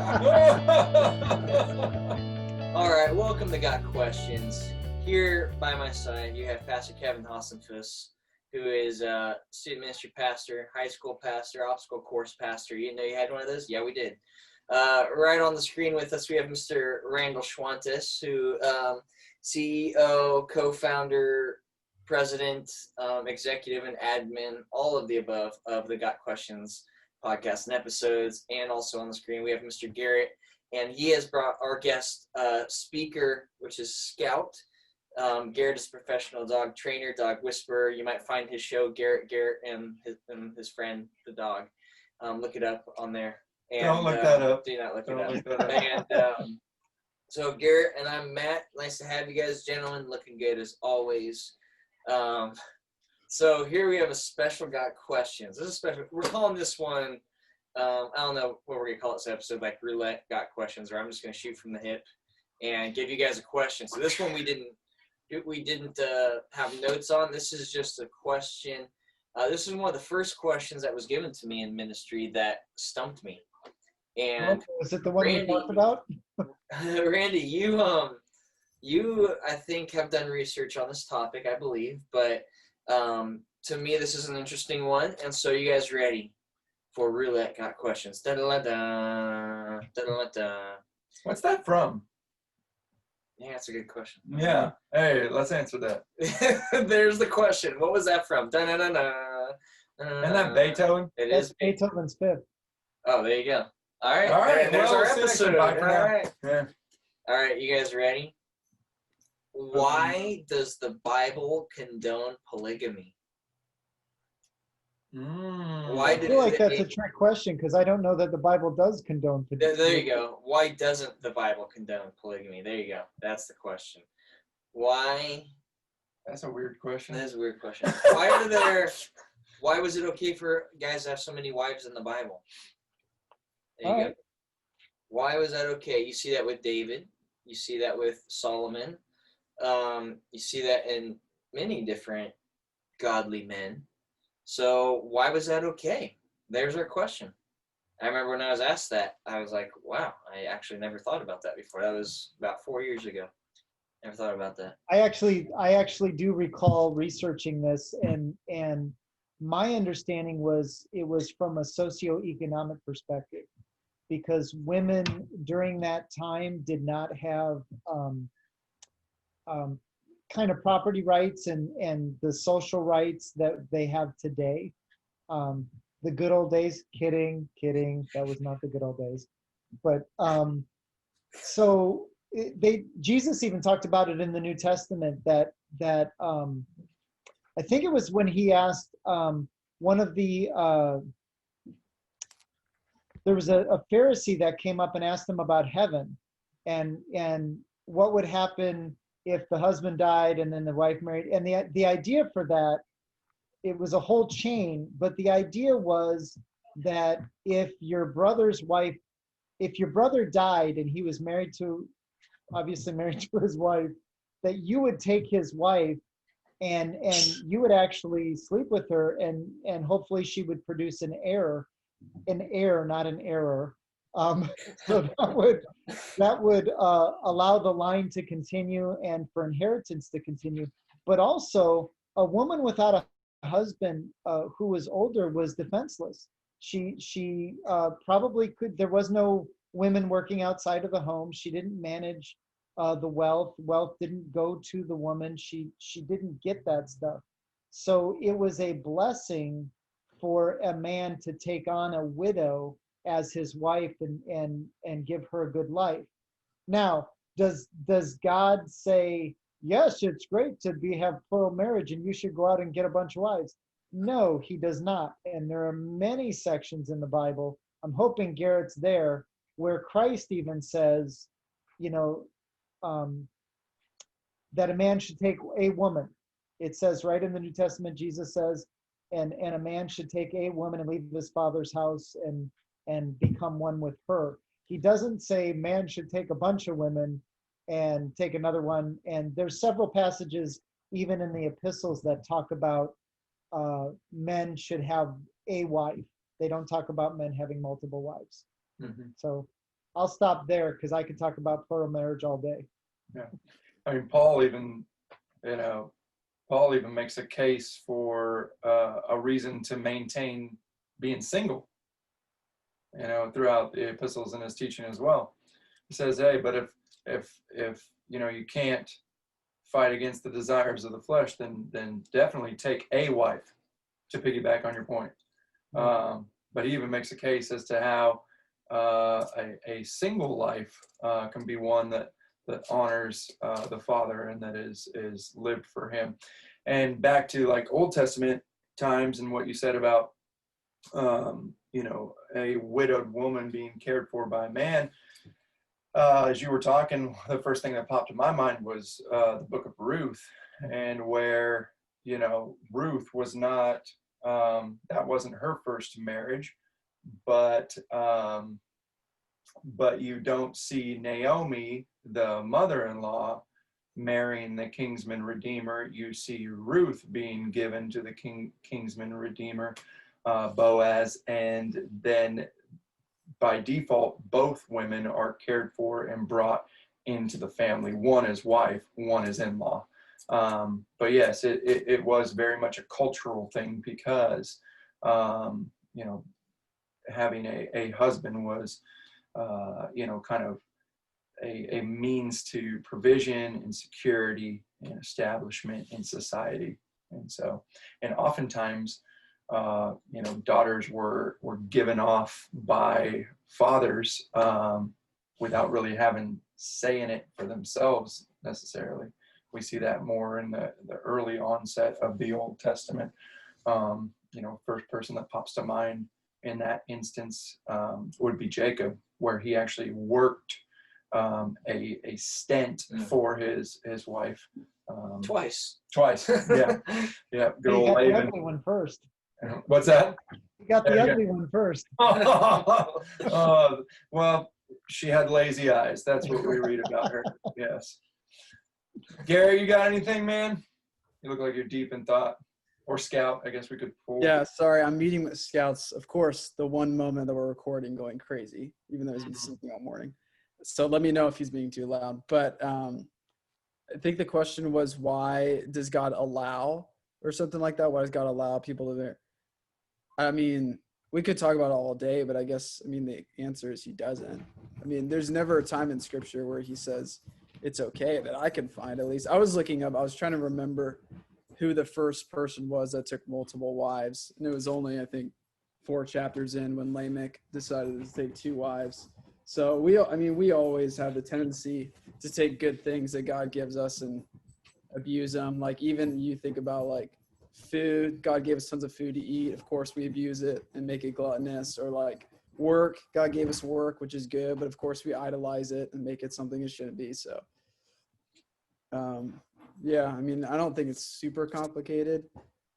All right, welcome to Got Questions. Here by my side, you have Pastor Kevin Hassenfuss, who is a student ministry pastor, high school pastor, obstacle course pastor. You know you had one of those? Yeah, we did. Right on the screen with us, we have Mr. Randall Schwantes, who CEO, co-founder, president, executive, and admin, all of the above of the Got Questions podcast and episodes. And also on the screen, we have Mr. Garrett, and he has brought our guest speaker, which is Scout. Garrett is a professional dog trainer, dog whisperer. You might find his show, Garrett and his friend, the dog. Look it up on there. And, don't look that up. Do not look Don't it up. look that up. And so Garrett and I'm Matt. Nice to have you guys, gentlemen. Looking good as always. So here we have a special Got Questions. This is special. We're calling this one, I don't know what we're going to call this episode, like Roulette Got Questions, or I'm just going to shoot from the hip and give you guys a question. So this one we didn't have notes on. This is just a question. This is one of the first questions that was given to me in ministry that stumped me. And was it the one Randy, we talked about? Randy, you I think have done research on this topic, I believe, but to me this is an interesting one. And so you guys ready for Roulette Got Questions? Da-da-da-da, da-da-da-da. What's that from? Yeah, that's a good question. Yeah. Hey, let's answer that. There's the question. What was that from? Da-da-da-da. Isn't that Beethoven? It That's is Beethoven's Fifth. Oh, there you go. All right. All right. There's well, our we'll see next episode. time. All Bye for now. right. Yeah. All right. You guys ready? Why does the Bible condone polygamy? Why I did feel like it- that's a trick question because I don't know that the Bible does condone There you go. Why doesn't the Bible condone polygamy? There you go. That's the question. Why? That's a weird question. That is a weird question. Why was it okay for guys to have so many wives in the Bible? There you go. Alright. Why was that okay? You see that with David. You see that with Solomon. You see that in many different godly men. So why was that okay? There's our question. I remember when I was asked that, I was like, wow, I actually never thought about that before. That was about 4 years ago. Never thought about that. I actually do recall researching this, and my understanding was it was from a socioeconomic perspective, because women during that time did not have kind of property rights and the social rights that they have today. The good old days, kidding, that was not the good old days. But so Jesus even talked about it in the New Testament that I think it was when he asked one of the there was a Pharisee that came up and asked him about heaven and what would happen if the husband died and then the wife married. And the idea for that, it was a whole chain, but the idea was that if your brother died and he was obviously married to his wife, that you would take his wife and you would actually sleep with her and hopefully she would produce an heir, not an error. So that would allow the line to continue and for inheritance to continue. But also, a woman without a husband who was older was defenseless. She probably could. There was no women working outside of the home. She didn't manage the wealth. Wealth didn't go to the woman. She didn't get that stuff. So it was a blessing for a man to take on a widow as his wife and give her a good life. Now, does God say, yes, it's great to have plural marriage and you should go out and get a bunch of wives? No, he does not. And there are many sections in the Bible, I'm hoping Garrett's there, where Christ even says, that a man should take a woman. It says right in the New Testament, Jesus says, and a man should take a woman and leave his father's house and become one with her. He doesn't say man should take a bunch of women and take another one. And there's several passages, even in the epistles, that talk about men should have a wife. They don't talk about men having multiple wives. Mm-hmm. So I'll stop there because I could talk about plural marriage all day. Yeah. I mean, Paul even makes a case for a reason to maintain being single, throughout the epistles and his teaching as well. He says, hey, but if you can't fight against the desires of the flesh, then definitely take a wife, to piggyback on your point. But he even makes a case as to how a single life can be one that honors the Father and that is lived for him. And back to like Old Testament times and what you said about a widowed woman being cared for by a man. As you were talking, the first thing that popped in my mind was the book of Ruth, and where Ruth was not, that wasn't her first marriage, but you don't see Naomi, the mother-in-law, marrying the kinsman redeemer. You see Ruth being given to the kinsman redeemer, Boaz, and then by default, both women are cared for and brought into the family. One is wife, one is in-law. But yes, it was very much a cultural thing because, having a husband was, kind of a means to provision and security and establishment in society. And so, and oftentimes, daughters were given off by fathers without really having say in it for themselves necessarily. We see that more in the early onset of the Old Testament. First person that pops to mind in that instance would be Jacob, where he actually worked a stint for his wife. Twice. Yeah. Yeah. Good old He got the Laban. ugly one first. What's that? He got the ugly one first. Well, she had lazy eyes. That's what we read about her. Yes. Gary, you got anything, man? You look like you're deep in thought. Or Scout, I guess we could pull. Yeah, sorry, I'm meeting with Scouts. Of course, the one moment that we're recording going crazy, even though he's been sleeping all morning. So let me know if he's being too loud. But I think the question was, why does God allow, or something like that? Why does God allow people to marry? I mean, we could talk about it all day, but I guess, the answer is he doesn't. There's never a time in Scripture where he says it's okay, that I can find at least. I was trying to remember who the first person was that took multiple wives. And it was only, I think, 4 chapters in when Lamech decided to take 2 wives. So we always have the tendency to take good things that God gives us and abuse them. Like even you think about like food, God gave us tons of food to eat. Of course we abuse it and make it gluttonous. Or like work, God gave us work, which is good, but of course we idolize it and make it something it shouldn't be. So yeah, I don't think it's super complicated.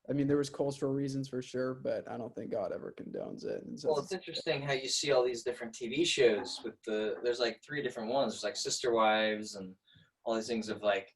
There was cultural reasons for sure, but I don't think God ever condones it. Well, it's interesting how you see all these different TV shows with there's like 3 different ones. There's like Sister Wives and all these things of like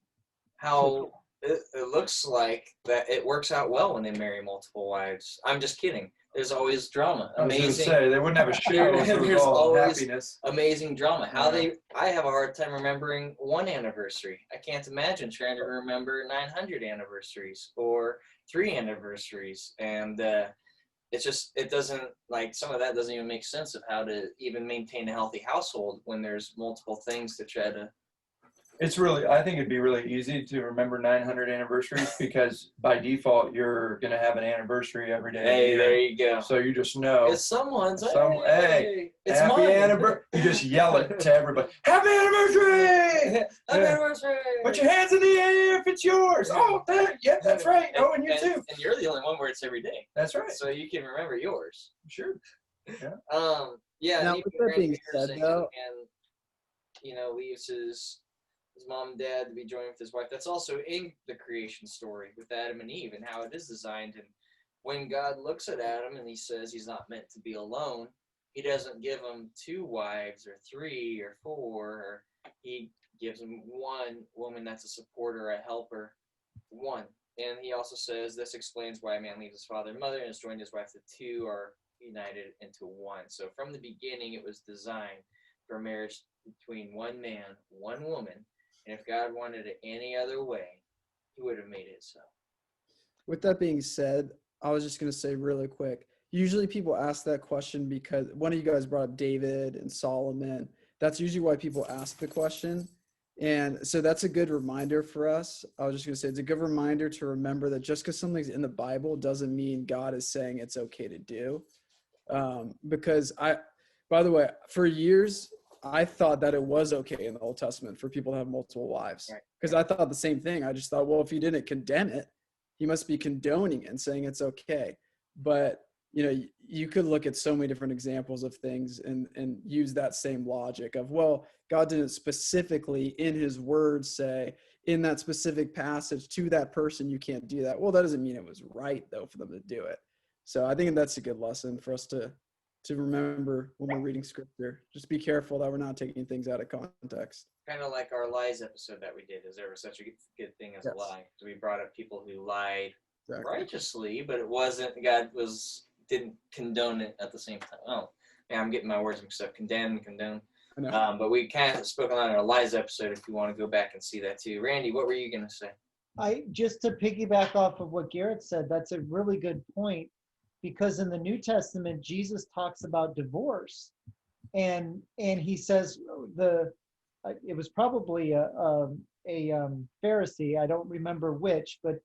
how it looks like that it works out well when they marry multiple wives. I'm just kidding. There's always drama. I was going to say, they wouldn't have a show if it was There's all always happiness. amazing drama. I have a hard time remembering 1 anniversary. I can't imagine trying to remember 900 anniversaries or 3 anniversaries. And it doesn't, like, some of that doesn't even make sense of how to even maintain a healthy household when there's multiple things to try to. I think it'd be really easy to remember 900 anniversaries because by default, you're going to have an anniversary every day. Hey, there you go. So you just know. It's someone's. Hey, it's happy mine. anniversary. You just yell it to everybody. Happy anniversary! Happy anniversary! Put your hands in the air if it's yours. Oh, that's right. Oh, and you too. And you're the only one where it's every day. That's right. So you can remember yours. Sure. Yeah. Yeah. Now, and with that being said, though, leaves his mom and dad to be joined with his wife. That's also in the creation story with Adam and Eve and how it is designed. And when God looks at Adam and he says he's not meant to be alone, he doesn't give him 2 wives or 3 or 4. Or he gives him 1 woman that's a supporter, a helper, 1. And he also says this explains why a man leaves his father and mother and is joined his wife. The 2 are united into 1. So from the beginning, it was designed for marriage between one man, one woman, and if God wanted it any other way, he would have made it so. With that being said, I was just going to say really quick. Usually people ask that question because one of you guys brought up David and Solomon. That's usually why people ask the question. And so that's a good reminder for us. I was just going to say it's a good reminder to remember that just because something's in the Bible doesn't mean God is saying it's okay to do. Because by the way, for years, I thought that it was okay in the Old Testament for people to have multiple wives. Because I thought the same thing. I just thought, well, if he didn't condemn it, he must be condoning it and saying it's okay. But, you know, you could look at so many different examples of things and use that same logic of, well, God didn't specifically in his word say in that specific passage to that person, you can't do that. Well, that doesn't mean it was right, though, for them to do it. So I think that's a good lesson for us to remember when we're reading scripture. Just be careful that we're not taking things out of context. Kind of like our lies episode that we did. Is there was such a good thing as Yes. a lie? So we brought up people who lied Exactly. righteously, but it wasn't, God didn't condone it at the same time. Oh, yeah, I'm getting my words mixed up. Condone. I know. But we kind of spoke on our lies episode if you want to go back and see that too. Randy, what were you going to say? Just to piggyback off of what Garrett said, that's a really good point, because in the New Testament, Jesus talks about divorce, and he says it was probably a Pharisee, I don't remember which, but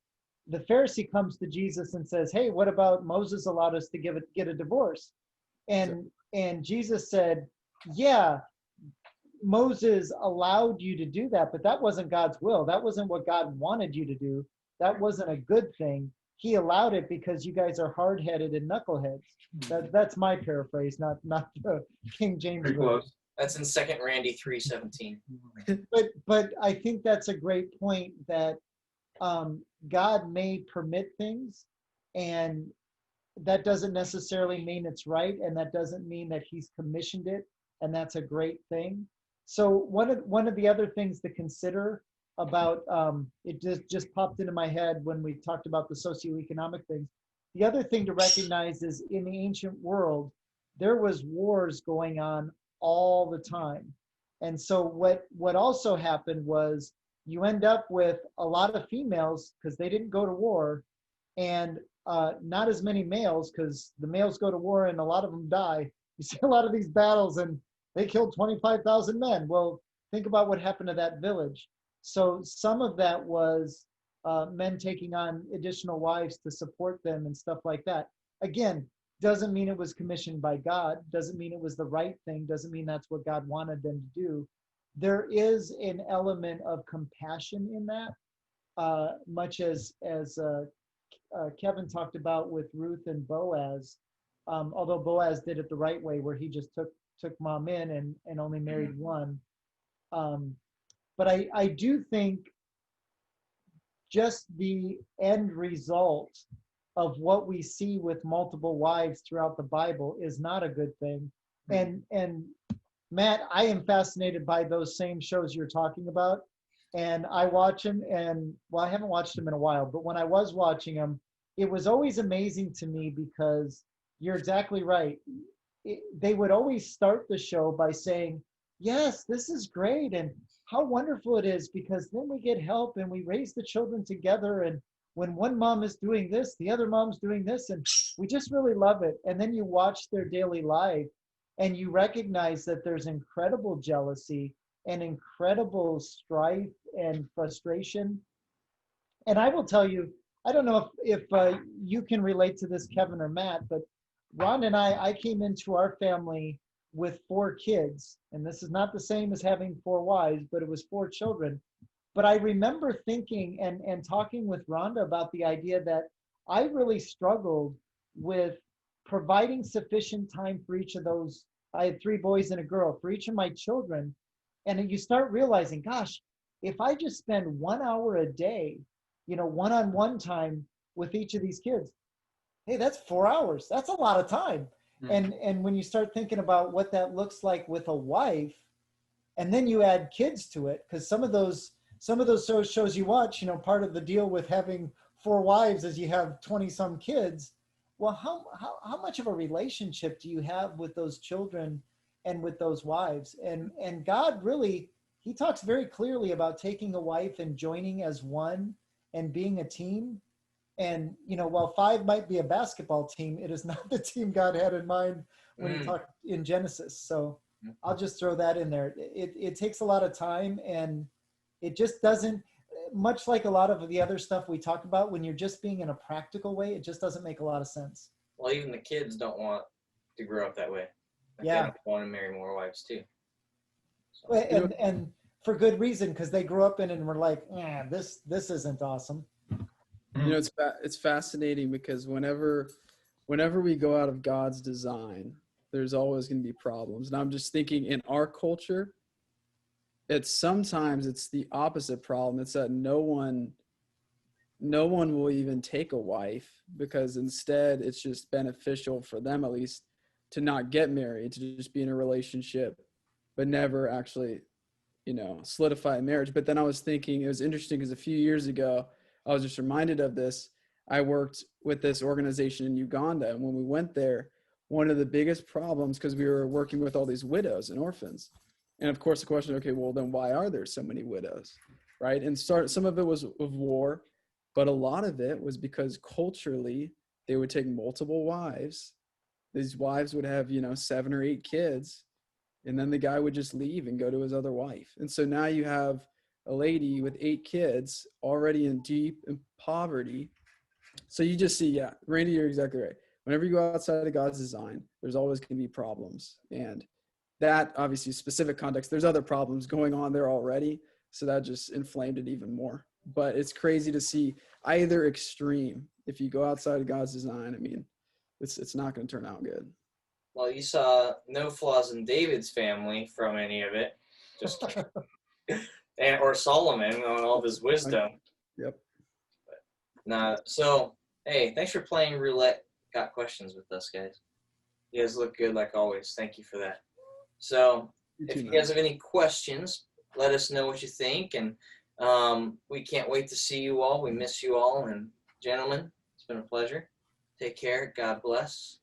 the Pharisee comes to Jesus and says, "Hey, what about Moses allowed us to get a divorce?" And Jesus said, "Yeah, Moses allowed you to do that, but that wasn't God's will. That wasn't what God wanted you to do. That wasn't a good thing. He allowed it because you guys are hard-headed and knuckleheads." That's my paraphrase, not the King James Pretty version. close. That's in 2 Randy 3:17. But I think that's a great point that God may permit things, and that doesn't necessarily mean it's right, and that doesn't mean that he's commissioned it, and that's a great thing. So one of the other things to consider about it just popped into my head when we talked about the socioeconomic things. The other thing to recognize is in the ancient world, there was wars going on all the time. And so what also happened was you end up with a lot of females because they didn't go to war, and not as many males because the males go to war and a lot of them die. You see a lot of these battles and they killed 25,000 men. Well, think about what happened to that village. So some of that was men taking on additional wives to support them and stuff like that. Again, doesn't mean it was commissioned by God, doesn't mean it was the right thing, doesn't mean that's what God wanted them to do. There is an element of compassion in that, much as Kevin talked about with Ruth and Boaz, although Boaz did it the right way where he just took mom in and only married one. But I do think just the end result of what we see with multiple wives throughout the Bible is not a good thing. And Matt, I am fascinated by those same shows you're talking about. And I watch them, and well, I haven't watched them in a while, but when I was watching them, it was always amazing to me because you're exactly right. They would always start the show by saying, "Yes, this is great, and how wonderful it is because then we get help and we raise the children together, and when one mom is doing this, the other mom's doing this, and we just really love it." And then you watch their daily life and you recognize that there's incredible jealousy and incredible strife and frustration. And I will tell you, I don't know if you can relate to this, Kevin or Matt, but Ron and I came into our family with 4 kids, and this is not the same as having 4 wives, but it was 4 children. But I remember thinking and talking with Rhonda about the idea that I really struggled with providing sufficient time for each of those. I had 3 boys and a girl for each of my children. And you start realizing, gosh, if I just spend 1 hour a day, one-on-one time with each of these kids, hey, that's 4 hours. That's a lot of time. And when you start thinking about what that looks like with a wife, and then you add kids to it, because some of those shows you watch, part of the deal with having 4 wives is you have 20 some kids. Well, how much of a relationship do you have with those children and with those wives. And God really, he talks very clearly about taking a wife and joining as one and being a team. And, you know, while 5 might be a basketball team, it is not the team God had in mind when he talked in Genesis. So I'll just throw that in there. It takes a lot of time, and it just doesn't, much like a lot of the other stuff we talk about, when you're just being in a practical way, it just doesn't make a lot of sense. Well, even the kids don't want to grow up that way. Like, Yeah. They don't want to marry more wives too. So. And for good reason, because they grew up in it and were like, yeah, this isn't awesome. You know, it's fascinating because whenever we go out of God's design, there's always going to be problems. And I'm just thinking in our culture, sometimes it's the opposite problem. It's that no one will even take a wife, because instead it's just beneficial for them, at least, to not get married, to just be in a relationship, but never actually, you know, solidify a marriage. But then I was thinking, it was interesting because a few years ago, I was just reminded of this. I worked with this organization in Uganda, and when we went there, one of the biggest problems, because we were working with all these widows and orphans, and of course the question, okay, well then why are there so many widows, right? And some of it was of war, but a lot of it was because culturally they would take multiple wives. These wives would have, you know, 7 or 8 kids, and then the guy would just leave and go to his other wife. And so now you have a lady with 8 kids already in deep poverty. So you just see, yeah, Randy, you're exactly right. Whenever you go outside of God's design, there's always going to be problems. And that, obviously, specific context, there's other problems going on there already. So that just inflamed it even more. But it's crazy to see either extreme. If you go outside of God's design, I mean, it's not going to turn out good. Well, you saw no flaws in David's family from any of it. Just or Solomon on all of his wisdom. Yep. Nah, so, hey, thanks for playing roulette. Got questions with us, guys. You guys look good like always. Thank you for that. So, if you guys have any questions, let us know what you think. And we can't wait to see you all. We miss you all. And gentlemen, it's been a pleasure. Take care. God bless.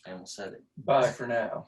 And we'll set it. Bye for now.